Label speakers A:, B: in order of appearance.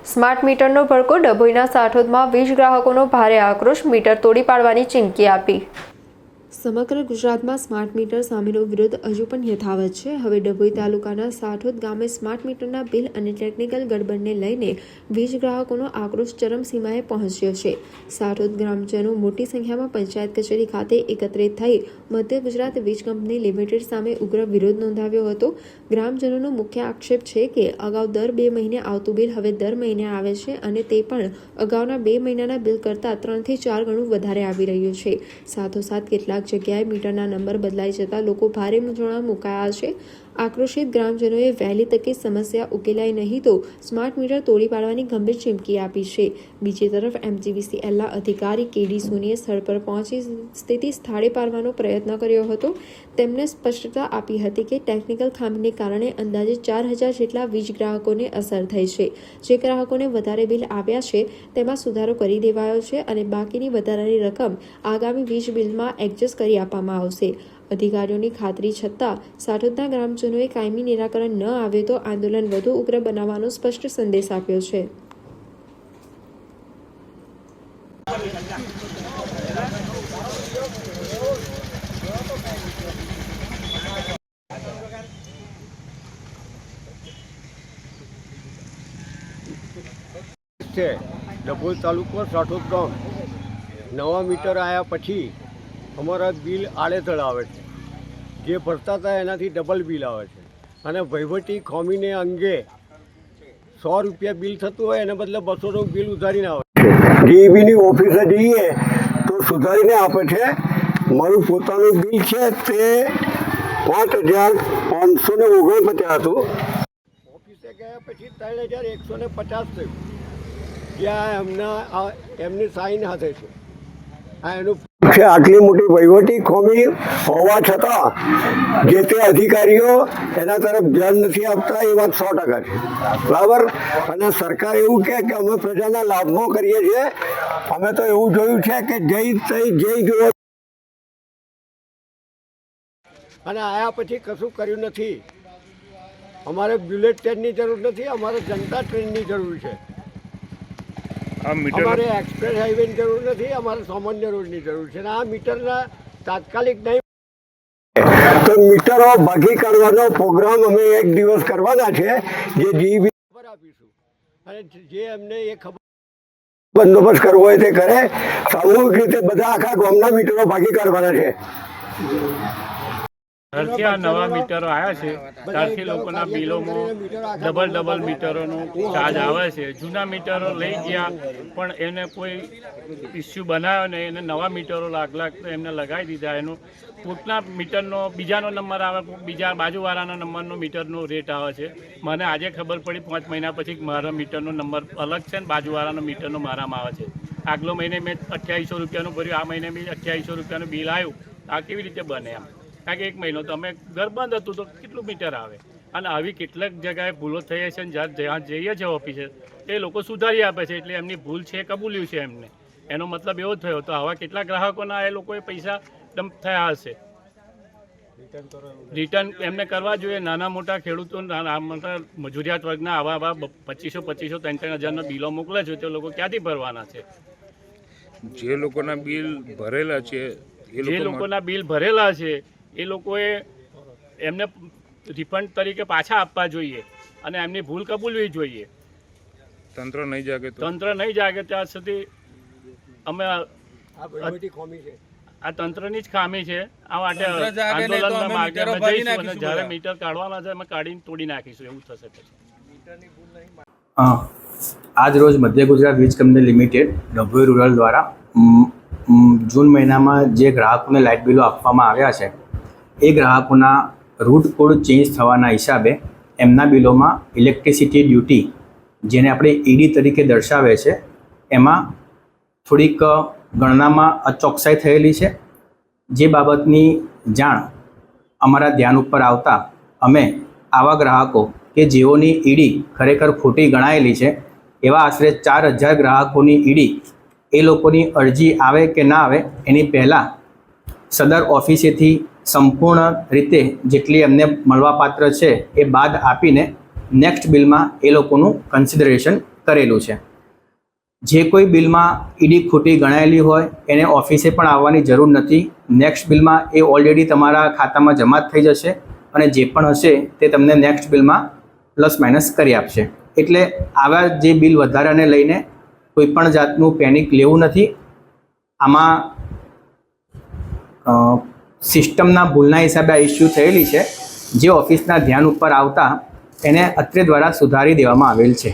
A: Smart મીટરનો ભડકો ડભોઈના સાઠોદમાં વીજ ગ્રાહકોનો ભારે આક્રોશ, મીટર તોડી પાડવાની ચીમકી આપી। સમગ્ર ગુજરાતમાં સ્માર્ટ મીટર સામેનો વિરોધ હજુ પણ યથાવત છે। હવે ડભોઈ તાલુકાના સાઠોદ ગામે સ્માર્ટ મીટરના બિલ અને ટેકનિકલ ગડબડને લઈને વીજ ગ્રાહકોનો આક્રોશ ચરમસીમાએ પહોંચ્યો છે। સાઠોદ ગ્રામજનો મોટી સંખ્યામાં પંચાયત કચેરી ખાતે એકત્રિત થઈ મધ્ય ગુજરાત વીજ કંપની લિમિટેડ સામે ઉગ્ર વિરોધ નોંધાવ્યો હતો। ગ્રામજનોનો મુખ્ય આક્ષેપ છે કે અગાઉ દર 2 મહિને આવતું બિલ હવે દર મહિને આવે છે અને તે પણ અગાઉના 2 મહિનાના બિલ કરતાં 3 થી 4 ગણું વધારે આવી રહ્યું છે। સાથોસાથ કેટલાક જગ્યાએ મીટરના નંબર બદલાઈ જતા લોકો ભારે મૂંઝવણમાં મુકાયા છે। આક્રોશિત ગ્રામજનોએ વહેલી તકે સમસ્યા ઉકેલાય નહીં તો સ્માર્ટ મીટર તોડી પાડવાની ગંભીર ચીમકી આપી છે। બીજી તરફ MGVCLના અધિકારી KD સોનીએ સ્થળ પર પહોંચી સ્થિતિ સ્થાળે પાડવાનો પ્રયત્ન કર્યો હતો। તેમણે સ્પષ્ટતા આપી હતી કે ટેકનિકલ ખામીને કારણે અંદાજે 4000 જેટલા વીજ ગ્રાહકોને અસર થઈ છે। જે ગ્રાહકોને વધારે બિલ આવ્યા છે તેમાં સુધારો કરી દેવાયો છે અને બાકીની વધારાની રકમ આગામી વીજ બિલમાં એડજસ્ટ કરી આપવામાં આવશે। અધિકારીઓની ખાતરી છતાં સાઠોદના ગ્રામજનોએ કાયમી નિરાકરણ ન આવે તો આંદોલન વધુ ઉગ્ર બનાવવાનો સ્પષ્ટ સંદેશ આપ્યો છે।
B: ડભોઈ તાલુકો સાઠોદ ગામ નવા મીટર આવ્યા પછી અમારા બિલ આડેધડ આવે છે। જે ભરતા હતા એનાથી ડબલ બિલ આવે છે અને વહીવટી ખામીને અંગે 100 રૂપિયા બિલ થતું હોય એને બદલે 200નું બિલ ઉધારીને આવે છે। DEBની ઓફિસે જઈએ તો સુધારીને આપે છે। મારું પોતાનું બિલ છે તે 5549 હતું। ઓફિસે ગયા પછી 3150 થયું, જ્યાં એમની સાઈન હાથે છે। એનું આટલી મોટી વહીવટી ખામી હોવા છતાં જે તે અધિકારીઓ એના તરફ ધ્યાન નથી આપતા, એ વાત 100% છે, બરાબર। અને સરકાર એવું કહે કે અમે પ્રજાના લાભમાં કરીએ છીએ। અમે તો એવું જોયું છે કે જય જોયો અને આયા પછી કશું કર્યું નથી। અમારે બુલેટ ટ્રેનની જરૂર નથી, અમારે જનતા ટ્રેનની જરૂર છે। અમારે એક્સપ્રેસ હાઈવેની જરૂર નથી, અમારે સામાન્ય રોડની જરૂર છે। આ મીટરના તાત્કાલિક નહીં તો મીટરો ભાગી કાઢવાનો પ્રોગ્રામ અમે એક દિવસ કરવાના છે, જે DEB ખબર આપીશું અને જે એમને એ ખબર બંદોબસ્ત કરવો હોય તે કરે। સામૂહિક રીતે બધા આખા ગામના મીટરો ભાગી કાઢવાના છે।
C: ત્યારથી આ નવા મીટરો આવ્યા છે ત્યારથી લોકોના બિલોમાં ડબલ મીટરોનો ચાર્જ આવે છે। જૂના મીટરો લઈ ગયા પણ એને કોઈ ઇસ્યુ બનાવ્યો ને એને નવા મીટરો લાખ એમને લગાવી દીધા। એનું પોતના મીટરનો બીજાનો નંબર આવે, બીજા બાજુવાળાના નંબરનો મીટરનો રેટ આવે છે। મને આજે ખબર પડી 5 મહિના પછી મારા મીટરનો નંબર અલગ છે ને બાજુવાળાનો મીટરનો મારામાં આવે છે। આગલો મહિને મેં 2800 રૂપિયાનું ભર્યું, આ મહિને મેં 2800 રૂપિયાનું બિલ આવ્યું। આ કેવી રીતે બને એમ? કારણ કે 1 મહિનો તો અમે ઘર બંધ હતું તો કેટલું મીટર આવે? અને આવી કેટલાક જગ્યાએ ભૂલો થઈ છે ને જ્યાં જઈએ છીએ ઓફિસે એ લોકો સુધારી આપે છે, એટલે એમની ભૂલ છે કબૂલ્યું છે એમને। એનો મતલબ એવો થયો તો આવા કેટલા ગ્રાહકોના એ લોકોએ પૈસા ડમ્પ થયા હશે। રિટર્ન એમને કરવા જોઈએ। નાના મોટા ખેડૂતો મજૂરિયાત વર્ગના આવા 2500 3-3000 બિલો મોકલે છે તો લોકો ક્યાંથી ભરવાના છે?
D: જે લોકોના બિલ ભરેલા છે
C: એ લોકોએ એમને રિફંડ તરીકે પાછા આપવા જોઈએ અને એમની ભૂલ કબૂલવી જોઈએ।
D: તંત્ર નહીં જાગે ત્યાં સુધી અમે આ તંત્રની જ ખામી છે। આ માટે આંદોલનના માર્ગે અમે જઈશું અને જ્યારે મીટર કાઢવાના છે અમે કાઢીને તોડી નાખીશું, એવું થશે પછી।
E: આજ રોજ મધ્ય ગુજરાત વીજ કંપની લિમિટેડ ડભોઈ રૂરલ દ્વારા જૂન મહિનામાં જે ગ્રાહકોને લાઇટ બિલો આપવામાં આવ્યા છે એ ગ્રાહકોના રૂટ કોડ ચેન્જ થવાના હિસાબે એમના બિલોમાં ઇલેક્ટ્રિસિટી ડ્યુટી, જેને આપણે ED તરીકે દર્શાવે છે, એમાં થોડીક ગણનામાં અચોકસાઈ થયેલી છે। જે બાબતની જાણ અમારા ધ્યાન ઉપર આવતા અમે આવા ગ્રાહકો કે જેઓની ED ખરેખર ખોટી ગણાયેલી છે એવા આશરે 4000 ગ્રાહકોની ED એ લોકોની અરજી આવે કે ના આવે એની પહેલાં સદર ઓફિસેથી સંપૂર્ણ રીતે જેટલી એમને મળવાપાત્ર છે એ બાદ આપીને નેક્સ્ટ બિલમાં એ લોકોનું કન્સિડરેશન કરેલું છે. જે કોઈ બિલમાં ઈડી ખોટી ગણાયેલી હોય એને ઓફિસે પણ આવવાની જરૂર નથી. નેક્સ્ટ બિલમાં એ ઓલરેડી તમારા ખાતામાં જમા જ થઈ જશે અને જે પણ હશે તે તમને નેક્સ્ટ બિલમાં પ્લસ માઇનસ કરી આપશે. એટલે આવા જે બિલ વધારાને લઈને કોઈ પણ જાતનું પેનિક લેવું નથી. આમાં સિસ્ટમના ભૂલના હિસાબે આ ઇસ્યુ થયેલી છે, જે ઓફિસના ધ્યાન ઉપર આવતા એને અત્રે દ્વારા સુધારી દેવામાં આવેલ છે.